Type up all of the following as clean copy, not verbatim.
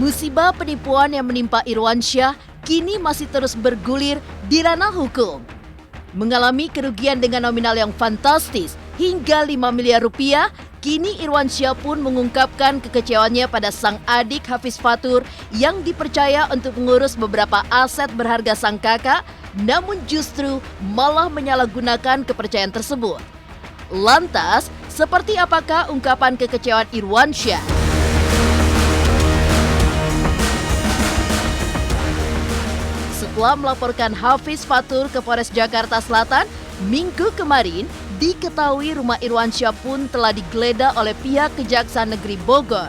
Musibah penipuan yang menimpa Irwansyah kini masih terus bergulir di ranah hukum. Mengalami kerugian dengan nominal yang fantastis hingga 5 miliar rupiah, kini Irwansyah pun mengungkapkan kekecewaannya pada sang adik Hafiz Fatur yang dipercaya untuk mengurus beberapa aset berharga sang kakak, namun justru malah menyalahgunakan kepercayaan tersebut. Lantas, seperti apakah ungkapan kekecewaan Irwansyah? Setelah melaporkan Hafiz Fatur ke Polres Jakarta Selatan, Minggu kemarin, diketahui rumah Irwansyah pun telah digeledah oleh pihak Kejaksaan Negeri Bogor.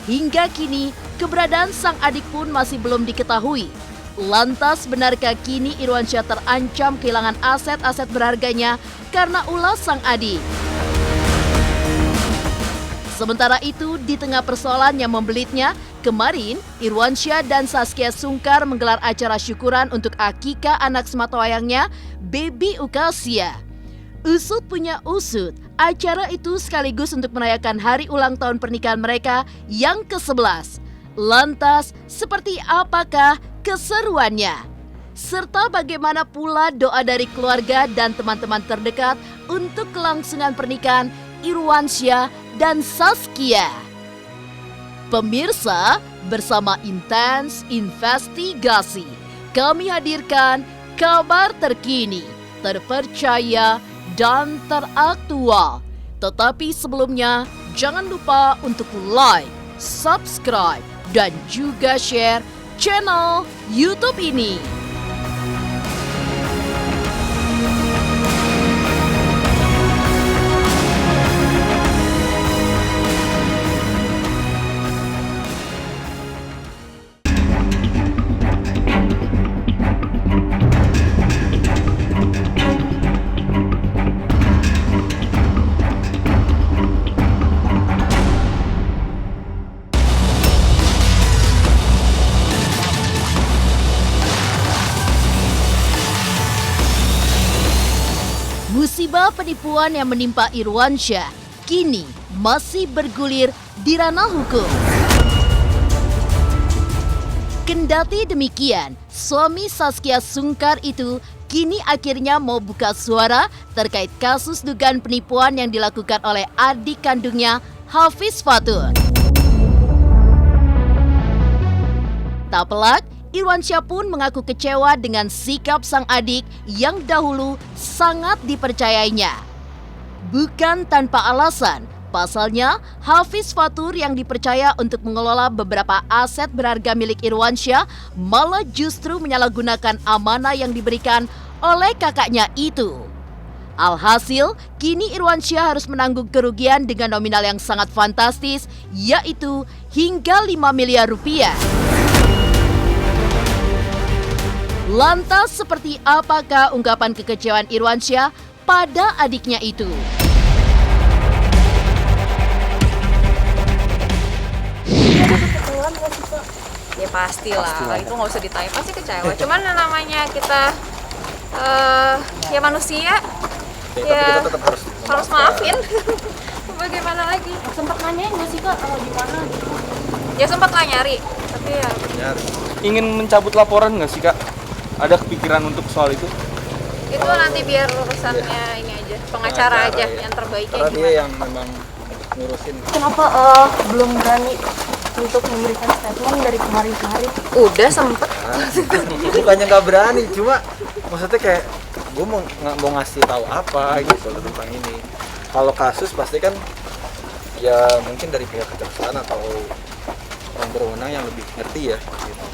Hingga kini, keberadaan sang adik pun masih belum diketahui. Lantas, benarkah kini Irwansyah terancam kehilangan aset-aset berharganya karena ulah sang adik? Sementara itu, di tengah persoalan yang membelitnya, kemarin Irwansyah dan Saskia Sungkar menggelar acara syukuran untuk akikah anak sematawayangnya, Baby Ukasia. Usut punya usut, acara itu sekaligus untuk merayakan hari ulang tahun pernikahan mereka yang ke-11. Lantas, seperti apakah keseruannya? Serta bagaimana pula doa dari keluarga dan teman-teman terdekat untuk kelangsungan pernikahan Irwansyah dan Saskia. Pemirsa, bersama Intens Investigasi, kami hadirkan kabar terkini, terpercaya, dan teraktual. Tetapi sebelumnya, jangan lupa untuk like, subscribe, dan juga share channel YouTube ini. Musibah penipuan yang menimpa Irwansyah kini masih bergulir di ranah hukum. Kendati demikian, suami Saskia Sungkar itu kini akhirnya mau buka suara terkait kasus dugaan penipuan yang dilakukan oleh adik kandungnya, Hafiz Fatur. Tak pelak, Irwansyah pun mengaku kecewa dengan sikap sang adik yang dahulu sangat dipercayainya. Bukan tanpa alasan, pasalnya Hafiz Fatur yang dipercaya untuk mengelola beberapa aset berharga milik Irwansyah malah justru menyalahgunakan amanah yang diberikan oleh kakaknya itu. Alhasil, kini Irwansyah harus menanggung kerugian dengan nominal yang sangat fantastis, yaitu hingga 5 miliar rupiah. Lantas seperti apakah ungkapan kekecewaan Irwansyah pada adiknya itu? Ya pastilah, itu nggak usah ditanya, pasti kecewa. Cuman namanya kita ya manusia, ya kita tetap harus maafin. Bagaimana lagi? Sempat nanyain nggak sih Kak gimana gitu? Ya sempat lah nyari, tapi ya ingin mencabut laporan nggak sih Kak? Ada kepikiran untuk soal itu? itu nanti biar urusannya ini aja, pengacara aja ya. yang terbaiknya Karena dia gimana. yang memang ngurusin. Kenapa belum berani untuk memberikan statement dari kemarin-kemarin? Udah sempet. Bukannya nggak berani, cuma maksudnya kayak gue mau ngasih tahu apa gitu loh tentang ini. Kalau kasus pasti kan ya mungkin dari pihak kejaksaan atau orang berwenang yang lebih ngerti ya. Gitu.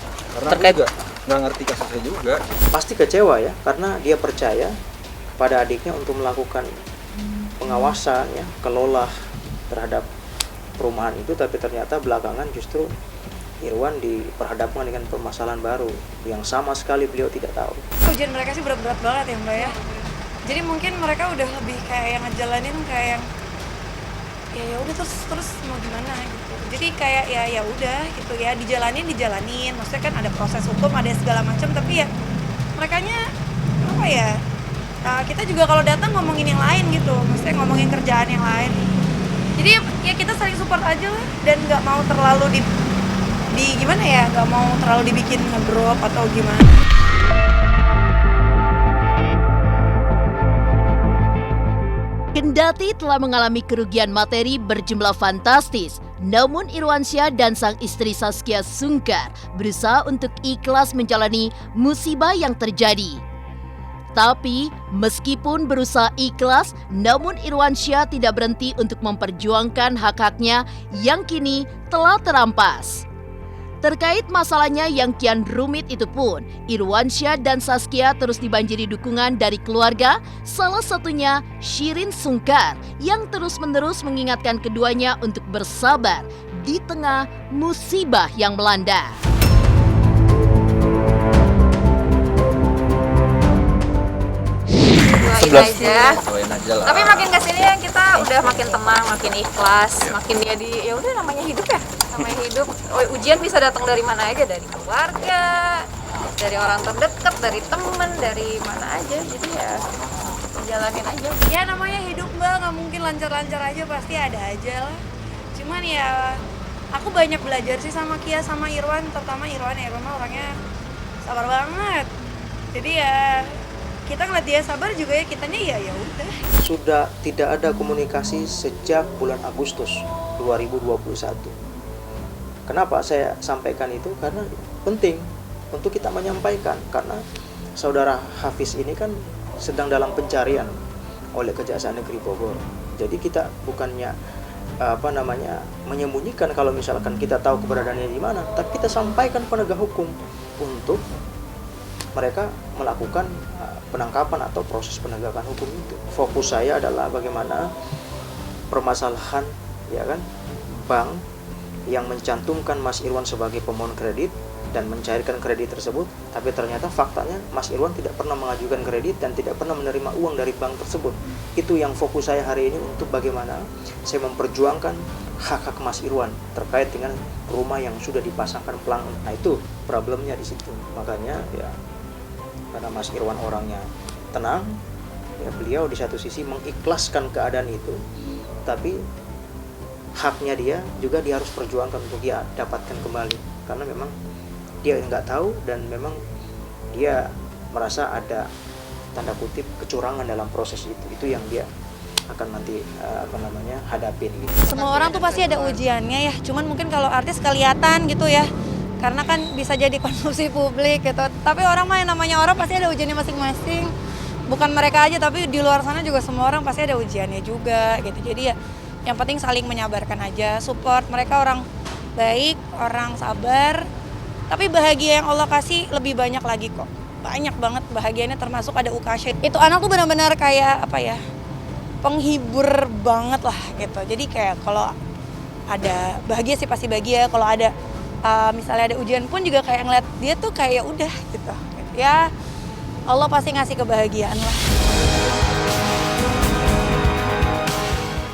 Karena Terkait- aku juga nggak ngerti kasusnya juga. Pasti kecewa ya, karena dia percaya pada adiknya untuk melakukan pengawasan ya, kelola terhadap perumahan itu, tapi ternyata belakangan justru Irwan diperhadapkan dengan permasalahan baru yang sama sekali beliau tidak tahu. Ujian mereka sih berat-berat banget ya Mbak ya. Jadi mungkin mereka udah lebih kayak yang ngejalanin kayak yang ya udah terus mau gimana gitu. Jadi kayak ya udah gitu ya, dijalanin, maksudnya kan ada proses hukum, ada segala macam, tapi ya merekanya apa ya, nah, kita juga kalau datang ngomongin yang lain gitu, maksudnya ngomongin kerjaan yang lain. Jadi ya kita saling support aja lah, dan nggak mau terlalu gimana ya, nggak mau terlalu dibikin ngedrop atau gimana. Kendati telah mengalami kerugian materi berjumlah fantastis, namun Irwansyah dan sang istri Saskia Sungkar berusaha untuk ikhlas menjalani musibah yang terjadi. Tapi, meskipun berusaha ikhlas, namun Irwansyah tidak berhenti untuk memperjuangkan hak-haknya yang kini telah terampas. Terkait masalahnya yang kian rumit itu pun, Irwansyah dan Saskia terus dibanjiri dukungan dari keluarga, salah satunya Shirin Sungkar yang terus-menerus mengingatkan keduanya untuk bersabar di tengah musibah yang melanda. Doain aja. Doain aja lah. Tapi makin kesini ya kita udah makin tenang, makin ikhlas, makin dia ya udah namanya hidup ya. Namanya hidup. Ujian bisa datang dari mana aja, dari keluarga, dari orang terdekat, dari temen, dari mana aja. Jadi ya jalanin aja. Ya namanya hidup Mbak, nggak mungkin lancar-lancar aja, pasti ada aja lah. Cuman ya aku banyak belajar sih sama Kia sama Irwan, terutama Irwan mah orangnya sabar banget. Jadi ya kita ngeliat dia sabar juga ya, kitanya ya udah. Sudah tidak ada komunikasi sejak bulan Agustus 2021. Kenapa saya sampaikan itu? Karena penting untuk kita menyampaikan, karena saudara Hafiz ini kan sedang dalam pencarian oleh Kejaksaan Negeri Bogor. Jadi kita bukannya menyembunyikan kalau misalkan kita tahu keberadaannya di mana, tapi kita sampaikan penegak hukum untuk mereka melakukan penangkapan atau proses penegakan hukum itu. Fokus saya adalah bagaimana permasalahan ya kan bank yang mencantumkan Mas Irwan sebagai pemohon kredit dan mencairkan kredit tersebut, tapi ternyata faktanya Mas Irwan tidak pernah mengajukan kredit dan tidak pernah menerima uang dari bank tersebut. Itu yang fokus saya hari ini, untuk bagaimana saya memperjuangkan hak-hak Mas Irwan terkait dengan rumah yang sudah dipasangkan pelang. Nah itu problemnya di situ. Makanya ya karena Mas Irwan orangnya tenang, ya beliau di satu sisi mengikhlaskan keadaan itu, tapi haknya dia juga dia harus perjuangkan untuk dia dapatkan kembali, karena memang dia nggak tahu dan memang dia merasa ada tanda kutip kecurangan dalam proses itu yang dia akan nanti hadapin gitu. Semua orang tuh pasti ada ujiannya ya, cuman mungkin kalau artis kelihatan gitu ya, karena kan bisa jadi konsumsi publik gitu. Tapi orang mah yang namanya orang pasti ada ujiannya masing-masing. Bukan mereka aja, tapi di luar sana juga semua orang pasti ada ujiannya juga gitu. Jadi ya yang penting saling menyabarkan aja, support. Mereka orang baik, orang sabar. Tapi bahagia yang Allah kasih lebih banyak lagi kok. Banyak banget bahagianya, termasuk ada UKSY. Itu anak tuh benar-benar kayak penghibur banget lah gitu. Jadi kayak kalau ada bahagia sih pasti bahagia, kalau ada misalnya ada ujian pun juga kayak ngeliat dia tuh kayak udah gitu. Ya Allah pasti ngasih kebahagiaan lah.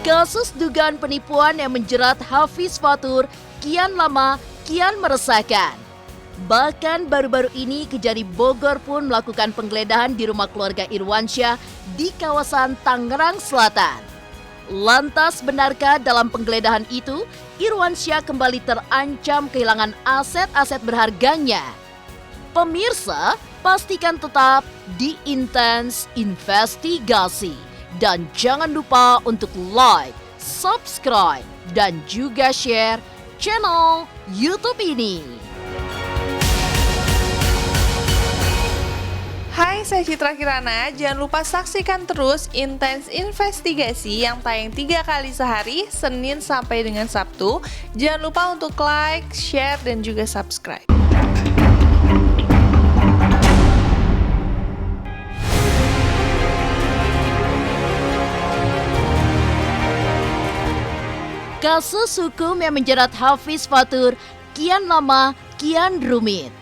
Kasus dugaan penipuan yang menjerat Hafiz Fatur kian lama kian meresahkan. Bahkan baru-baru ini Kejari Bogor pun melakukan penggeledahan di rumah keluarga Irwansyah di kawasan Tangerang Selatan. Lantas benarkah dalam penggeledahan itu Irwansyah kembali terancam kehilangan aset-aset berharganya? Pemirsa, pastikan tetap di Intens Investigasi. Dan jangan lupa untuk like, subscribe, dan juga share channel YouTube ini. Hai, saya Citra Kirana. Jangan lupa saksikan terus Intens Investigasi yang tayang 3 kali sehari, Senin sampai dengan Sabtu. Jangan lupa untuk like, share, dan juga subscribe. Kasus hukum yang menjerat Hafiz Fatur kian lama kian rumit.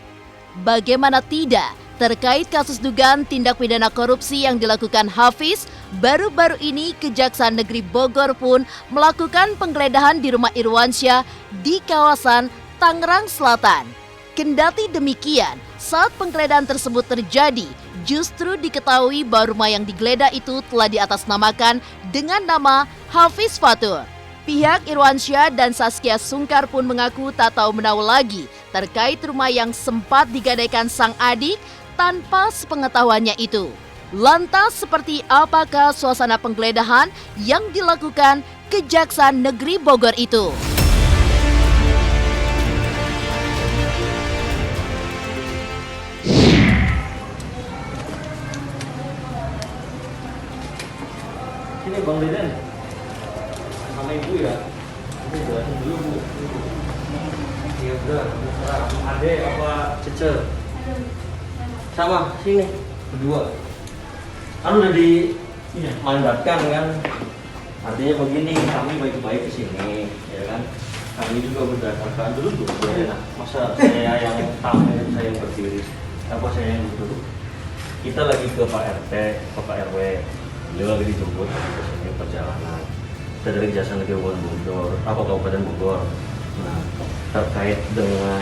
Bagaimana tidak? Terkait kasus dugaan tindak pidana korupsi yang dilakukan Hafiz, baru-baru ini Kejaksaan Negeri Bogor pun melakukan penggeledahan di rumah Irwansyah di kawasan Tangerang Selatan. Kendati demikian, saat penggeledahan tersebut terjadi, justru diketahui bahwa rumah yang digeledah itu telah diatasnamakan dengan nama Hafiz Fatur. Pihak Irwansyah dan Saskia Sungkar pun mengaku tak tahu menahu lagi terkait rumah yang sempat digadaikan sang adik tanpa sepengetahuannya itu. Lantas seperti apakah suasana penggeledahan yang dilakukan Kejaksaan Negeri Bogor itu? Ini Bang Deden sama ibu ya. Ibu jelasin dulu Bu. Iya udah, Ade apa Cece? Sama sini berdua. Kan udah dimandatkan kan. Artinya begini, kami baik-baik ke sini, ya kan? Kami juga berdasarkan dulu ya. Masa saya yang tamu, saya yang berdiri, apa saya yang duduk? Kita lagi ke Pak RT, ke Pak RW. Beliau lagi dijemput ke sini perjalanan. Kita dari Kejaksaan Negeri Bogor, Kabupaten Bogor. Nah, terkait dengan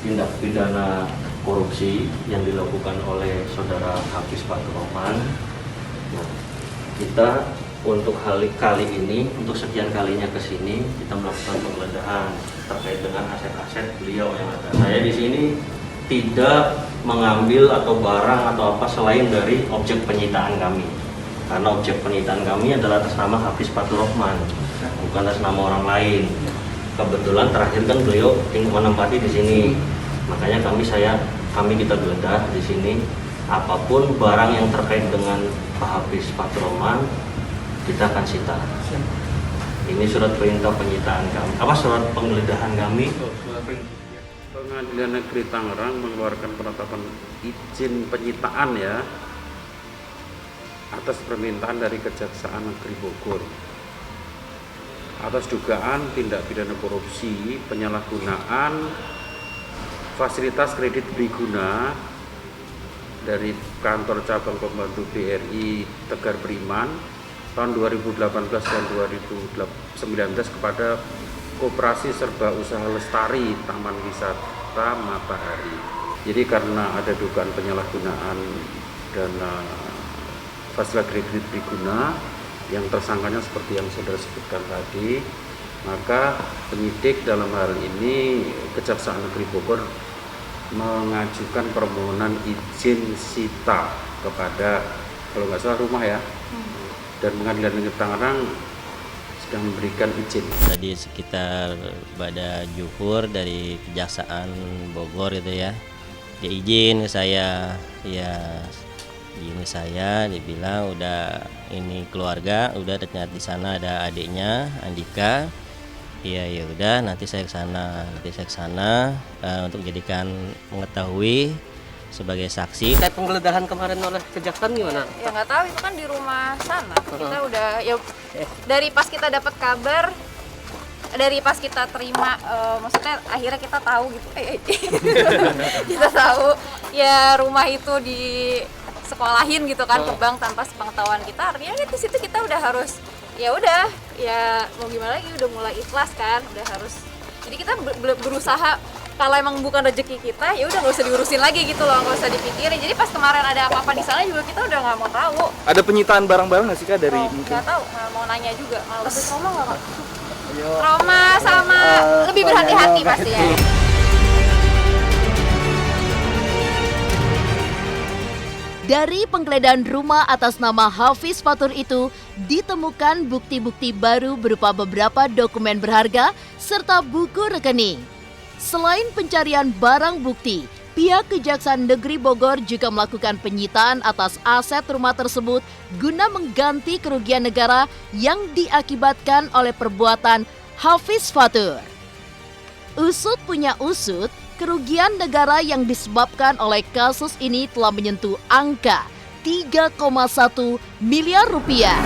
tindak pidana korupsi yang dilakukan oleh saudara Hafiz Fatur Rahman. Nah, kita untuk kali ini, untuk sekian kalinya ke sini, kita melakukan penggeledahan terkait dengan aset-aset beliau yang ada. Saya di sini tidak mengambil atau barang atau apa selain dari objek penyitaan kami. Karena objek penyitaan kami adalah atas nama Hafiz Fatur Rahman, bukan atas nama orang lain. Kebetulan terakhir kan beliau menempati di sini. Makanya kami kita geledah di sini. Apapun barang yang terkait dengan Pak Hafiz Fatur Rahman, kita akan sita. Ini surat perintah penyitaan kami. Surat penggeledahan kami. Pengadilan Negeri Tangerang mengeluarkan penetapan izin penyitaan ya atas permintaan dari Kejaksaan Negeri Bogor atas dugaan tindak pidana korupsi penyalahgunaan fasilitas kredit briguna dari kantor cabang pembantu BRI Tegar Beriman tahun 2018 dan 2019 kepada Koperasi Serba Usaha Lestari Taman Wisata Matahari. Jadi karena ada dugaan penyalahgunaan dana fasilitas kredit briguna yang tersangkanya seperti yang saudara sebutkan tadi, maka penyidik dalam hal ini Kejaksaan Negeri Bogor mengajukan permohonan izin sita kepada, kalau nggak salah, rumah ya, dan Pengadilan Negeri Tangerang sedang memberikan izin. Tadi sekitar pada Juhur dari Kejaksaan Bogor itu ya, dia izin ke saya, ya ini saya dibilang udah ini keluarga, udah ternyata di sana ada adiknya Andika. Ya udah nanti saya ke sana untuk jadikan mengetahui sebagai saksi. Terkait penggeledahan kemarin oleh kejaksaan gimana? Ya nggak tahu, itu kan di rumah sana. Kita udah ya dari pas kita dapat kabar, dari pas kita terima, maksudnya akhirnya kita tahu gitu. Kita tahu ya rumah itu di sekolahin gitu kan, ke bank tanpa sepengetahuan kita. Artinya di situ kita udah harus ya udah, ya mau gimana lagi, udah mulai ikhlas kan, udah harus. Jadi kita berusaha, kalau emang bukan rezeki kita, ya udah nggak usah diurusin lagi gitu loh, nggak usah dipikirin. Jadi pas kemarin ada apa-apa di sana juga kita udah nggak mau tahu. Ada penyitaan barang-barang nggak sih Kak dari mungkin? Nggak tahu, nggak mau nanya juga. Males. Tapi trauma nggak Kak? Trauma sama lebih berhati-hati pasti ya. Dari penggeledahan rumah atas nama Hafiz Fatur itu ditemukan bukti-bukti baru berupa beberapa dokumen berharga serta buku rekening. Selain pencarian barang bukti, pihak Kejaksaan Negeri Bogor juga melakukan penyitaan atas aset rumah tersebut guna mengganti kerugian negara yang diakibatkan oleh perbuatan Hafiz Fatur. Usut punya usut, kerugian negara yang disebabkan oleh kasus ini telah menyentuh angka 3,1 miliar rupiah.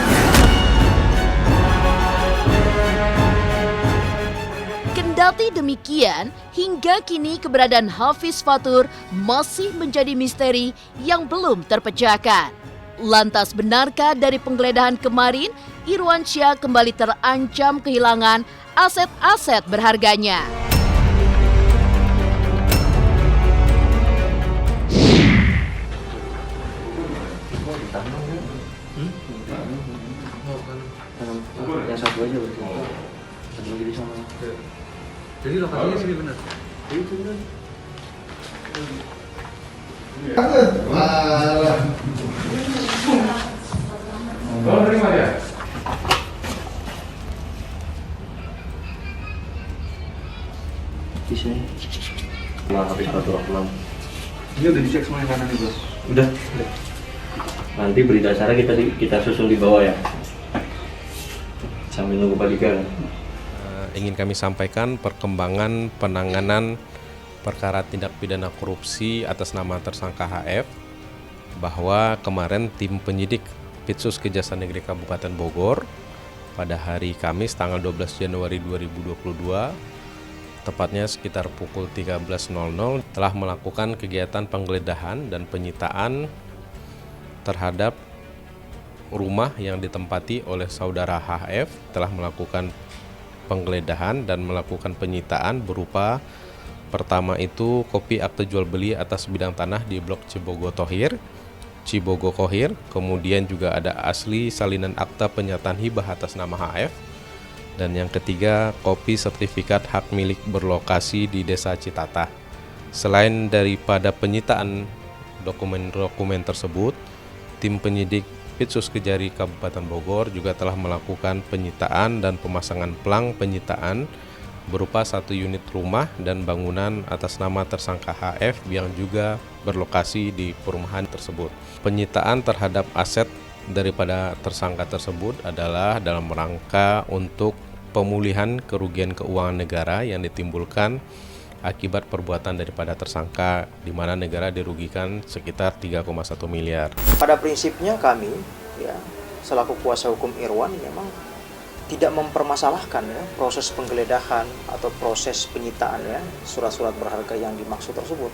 Kendati demikian, hingga kini keberadaan Hafiz Fatur masih menjadi misteri yang belum terpecahkan. Lantas benarkah dari penggeledahan kemarin, Irwansyah kembali terancam kehilangan aset-aset berharganya? Yang satu aja berarti. Satu lagi di sana. Jadi lokasinya sini benar. Itu benar. Kalau terima ya. Di sini. Nah, habis 126. Ini udah dicek semua yang kanan nih, Bos. Udah. Nanti berita acara kita susul di bawah ya. Sambil nunggu Pak Dika. Ingin kami sampaikan perkembangan penanganan perkara tindak pidana korupsi atas nama tersangka HF, bahwa kemarin tim penyidik Pitsus Kejaksaan Negeri Kabupaten Bogor pada hari Kamis tanggal 12 Januari 2022 tepatnya sekitar pukul 13.00 telah melakukan kegiatan penggeledahan dan penyitaan terhadap rumah yang ditempati oleh saudara HF, telah melakukan penggeledahan dan melakukan penyitaan berupa pertama itu kopi akte jual beli atas bidang tanah di Blok Cibogo Kohir, kemudian juga ada asli salinan akta penyataan hibah atas nama HF, dan yang ketiga kopi sertifikat hak milik berlokasi di Desa Citata. Selain daripada penyitaan dokumen-dokumen tersebut, tim penyidik Pitsus Kejari Kabupaten Bogor juga telah melakukan penyitaan dan pemasangan plang penyitaan berupa 1 unit rumah dan bangunan atas nama tersangka HF yang juga berlokasi di perumahan tersebut. Penyitaan terhadap aset daripada tersangka tersebut adalah dalam rangka untuk pemulihan kerugian keuangan negara yang ditimbulkan akibat perbuatan daripada tersangka, di mana negara dirugikan sekitar 3,1 miliar. Pada prinsipnya kami, ya, selaku kuasa hukum Irwan memang tidak mempermasalahkan ya proses penggeledahan atau proses penyitaan ya surat-surat berharga yang dimaksud tersebut.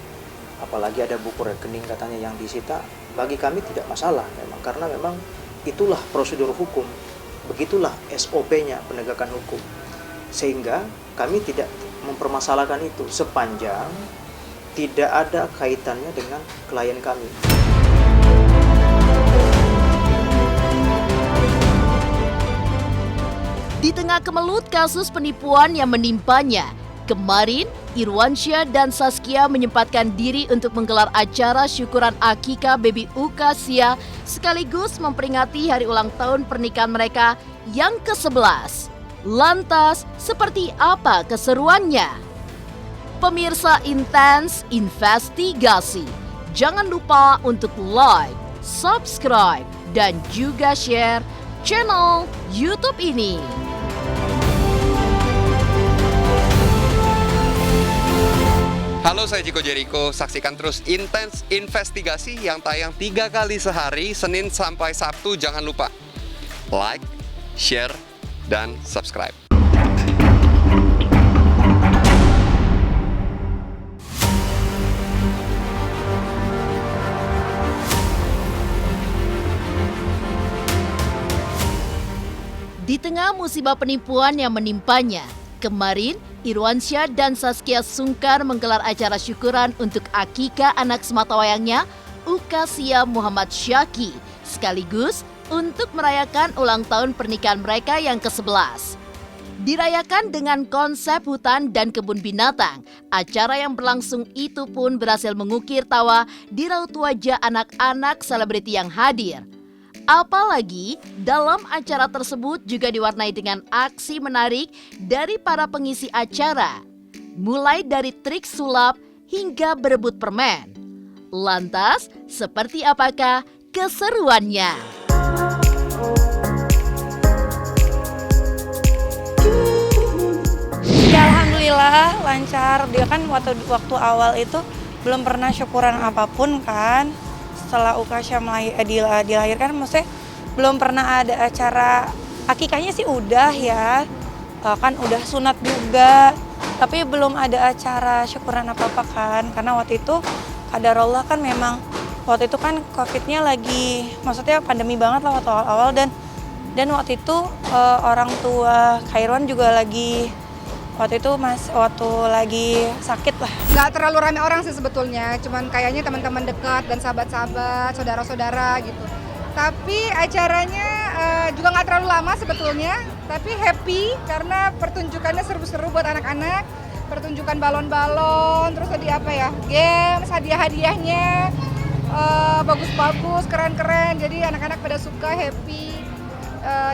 Apalagi ada buku rekening katanya yang disita, bagi kami tidak masalah memang, karena memang itulah prosedur hukum, begitulah SOP-nya penegakan hukum. Sehingga kami tidak mempermasalahkan itu sepanjang tidak ada kaitannya dengan klien kami. Di tengah kemelut kasus penipuan yang menimpanya, kemarin Irwansyah dan Saskia menyempatkan diri untuk menggelar acara syukuran akikah baby Ukasia sekaligus memperingati hari ulang tahun pernikahan mereka yang ke-11. Lantas, seperti apa keseruannya? Pemirsa Intens Investigasi, jangan lupa untuk like, subscribe, dan juga share channel YouTube ini. Halo, saya Jiko Jericho. Saksikan terus Intens Investigasi yang tayang 3 kali sehari, Senin sampai Sabtu. Jangan lupa like, share, dan subscribe. Di tengah musibah penipuan yang menimpanya, kemarin Irwansyah dan Saskia Sungkar menggelar acara syukuran untuk akikah anak sematawayangnya, Ukasia Muhammad Syaki, sekaligus untuk merayakan ulang tahun pernikahan mereka yang ke-11. Dirayakan dengan konsep hutan dan kebun binatang, acara yang berlangsung itu pun berhasil mengukir tawa di raut wajah anak-anak selebriti yang hadir. Apalagi dalam acara tersebut juga diwarnai dengan aksi menarik dari para pengisi acara, mulai dari trik sulap hingga berebut permen. Lantas, seperti apakah keseruannya? Ya, alhamdulillah lancar. Dia kan waktu awal itu belum pernah syukuran apapun kan. Setelah Ukasia dilahirkan, maksudnya belum pernah ada acara akikahnya sih udah ya, kan udah sunat juga, tapi belum ada acara syukuran apa-apa kan, karena waktu itu qadarullah kan memang waktu itu kan COVID-nya lagi, maksudnya pandemi banget lah waktu awal-awal, dan waktu itu orang tua Khairwan juga lagi waktu itu waktu lagi sakit lah. Nggak terlalu ramai orang sih sebetulnya, cuman kayaknya teman-teman dekat dan sahabat-sahabat, saudara-saudara gitu. Tapi acaranya juga nggak terlalu lama sebetulnya, tapi happy karena pertunjukannya seru-seru buat anak-anak. Pertunjukan balon-balon, terus tadi apa ya, games, hadiah-hadiahnya bagus-bagus, keren-keren. Jadi anak-anak pada suka, happy,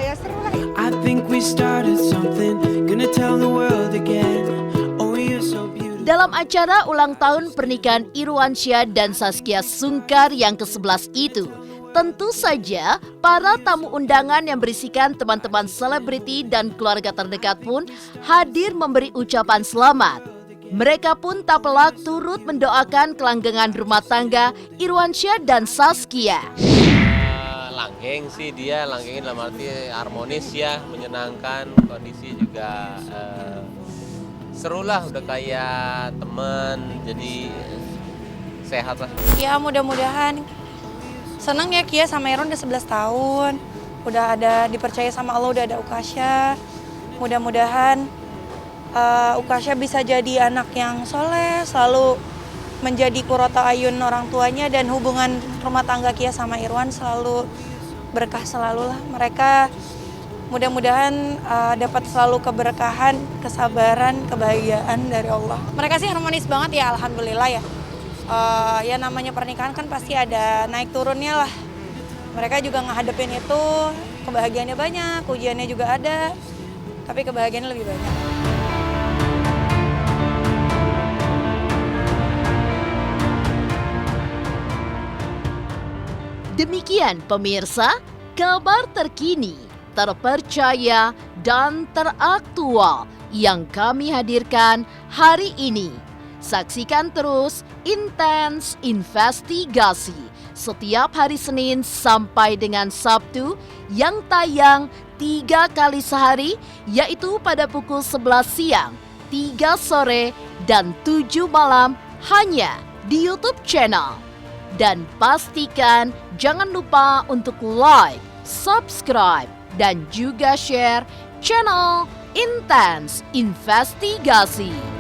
ya seru lah. I think we started something, gonna tell the world again. Oh, you're so beautiful. Dalam acara ulang tahun pernikahan Irwansyah dan Saskia Sungkar yang ke-11 itu, tentu saja para tamu undangan yang berisikan teman-teman selebriti dan keluarga terdekat pun hadir memberi ucapan selamat. Mereka pun tak pelak turut mendoakan kelanggengan rumah tangga Irwansyah dan Saskia. Langgeng sih dia, langgengin dalam arti harmonis ya, menyenangkan, kondisi juga seru lah, udah kayak temen, jadi sehat lah. Ya mudah-mudahan. Senang ya Kia sama Irwan udah 11 tahun. Udah ada dipercaya sama Allah, udah ada Ukasha. Mudah-mudahan Ukasha bisa jadi anak yang soleh, selalu menjadi qurrata ayun orang tuanya, dan hubungan rumah tangga Kia sama Irwan selalu berkah selalu lah. Mereka mudah-mudahan dapat selalu keberkahan, kesabaran, kebahagiaan dari Allah. Mereka sih harmonis banget ya, alhamdulillah ya. Ya namanya pernikahan kan pasti ada naik turunnya lah. Mereka juga ngehadapin itu, kebahagiaannya banyak, ujiannya juga ada, tapi kebahagiaannya lebih banyak. Demikian pemirsa, kabar terkini, terpercaya, dan teraktual yang kami hadirkan hari ini. Saksikan terus Intens Investigasi setiap hari Senin sampai dengan Sabtu yang tayang 3 kali sehari, yaitu pada pukul 11 siang, 3 sore, dan 7 malam hanya di YouTube channel. Dan pastikan jangan lupa untuk like, subscribe, dan juga share channel Intens Investigasi.